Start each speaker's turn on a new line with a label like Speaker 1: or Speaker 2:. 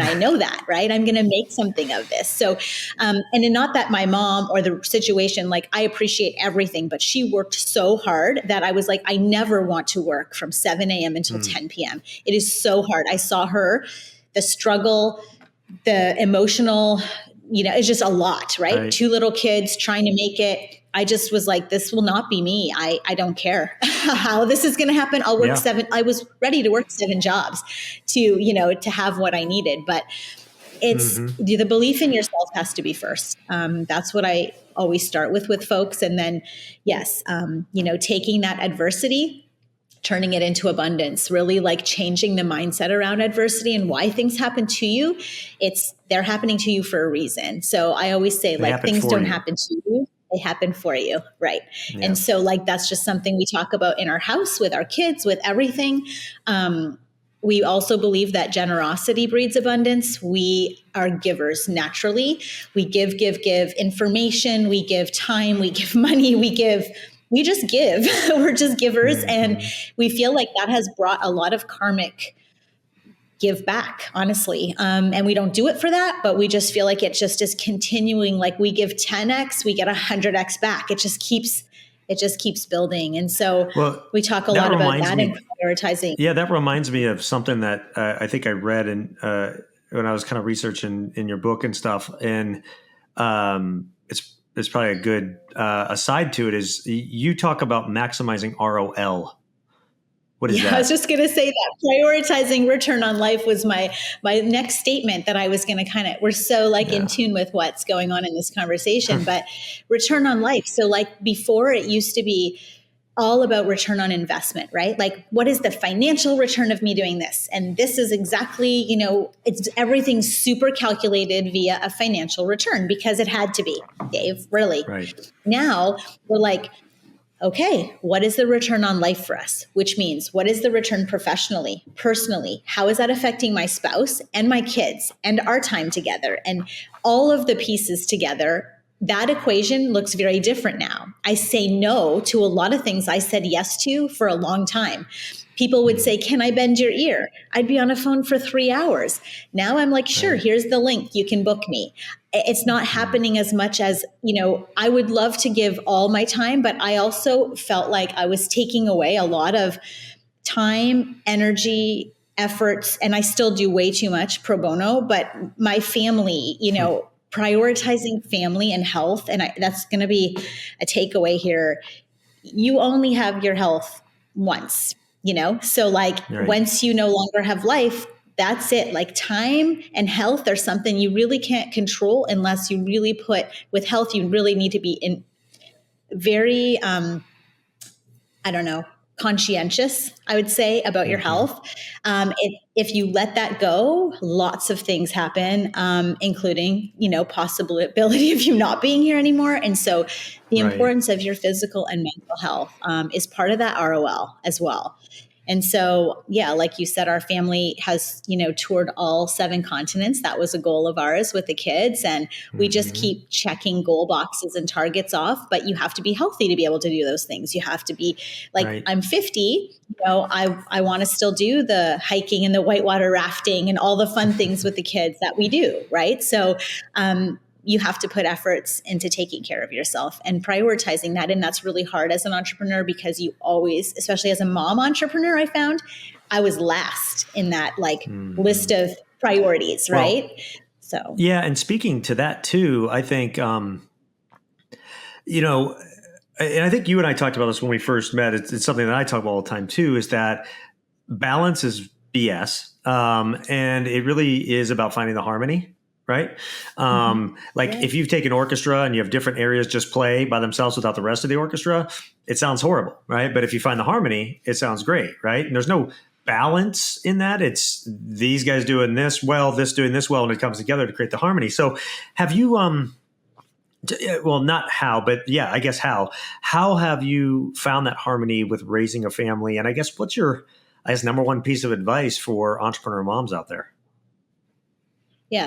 Speaker 1: I know that, right? I'm going to make something of this. So, and not that my mom or the situation, like I appreciate everything, but she worked so hard that I was like, I never want to work from 7 a.m. until 10 p.m. It is so hard. I saw her, the struggle, the emotional, it's just a lot, right? 2 little kids trying to make it. I just was like, this will not be me. I don't care how this is going to happen. I'll work 7. I was ready to work 7 jobs to have what I needed. But it's the belief in yourself has to be first. That's what I always start with folks. And then, yes, taking that adversity, turning it into abundance, really like changing the mindset around adversity and why things happen to you. They're happening to you for a reason. So I always say, like, things don't happen to you. They happen for you. Right. Yeah. And so like, that's just something we talk about in our house with our kids, with everything. We also believe that generosity breeds abundance. We are givers naturally. We give information. We give time. We give money. We just give. We're just givers. And we feel like that has brought a lot of karmic give back, honestly. And we don't do it for that, but we just feel like it just is continuing. Like we give 10x, we get 100x back. It just keeps building. And so we talk a lot about that and prioritizing.
Speaker 2: Yeah, that reminds me of something that I think I read when I was kind of researching in your book and stuff. And it's probably a good aside to it is you talk about maximizing ROL. What is that?
Speaker 1: I was just going to say that prioritizing return on life was my next statement that I was going to we're so in tune with what's going on in this conversation, but return on life. So like before it used to be all about return on investment, right? Like what is the financial return of me doing this? And this is exactly, it's everything's super calculated via a financial return because it had to be, Dave, really.
Speaker 2: Right.
Speaker 1: Now we're like, okay, what is the return on life for us? Which means what is the return professionally, personally? How is that affecting my spouse and my kids and our time together and all of the pieces together? That equation looks very different now. I say no to a lot of things I said yes to for a long time. People would say, can I bend your ear? I'd be on a phone for 3 hours. Now I'm like, sure, here's the link. You can book me. It's not happening as much as, I would love to give all my time, but I also felt like I was taking away a lot of time, energy, efforts, and I still do way too much pro bono, but my family, prioritizing family and health. And that's going to be a takeaway here. You only have your health once. So once you no longer have life, that's it. Like time and health are something you really can't control unless you really put with health. You really need to be in very, conscientious, I would say, about your health. If you let that go, lots of things happen, including, possibility of you not being here anymore. And so the importance of your physical and mental health is part of that ROL as well. And so, like you said, our family has, toured all 7 continents. That was a goal of ours with the kids. And we just keep checking goal boxes and targets off. But you have to be healthy to be able to do those things. You have to be I'm 50, I want to still do the hiking and the whitewater rafting and all the fun things with the kids that we do. Right. So, you have to put efforts into taking care of yourself and prioritizing that. And that's really hard as an entrepreneur because you always, especially as a mom entrepreneur, I found I was last in that list of priorities. Right. So,
Speaker 2: yeah. And speaking to that too, I think, and I think you and I talked about this when we first met. It's something that I talk about all the time too, is that balance is BS. And it really is about finding the harmony. Right. If you've taken orchestra and you have different areas just play by themselves without the rest of the orchestra, it sounds horrible. Right. But if you find the harmony, it sounds great. Right. And there's no balance in that. It's these guys doing this well, this doing this well, and it comes together to create the harmony. So have you, not how, but yeah, I guess how have you found that harmony with raising a family? And I guess what's your, number one piece of advice for entrepreneur moms out there?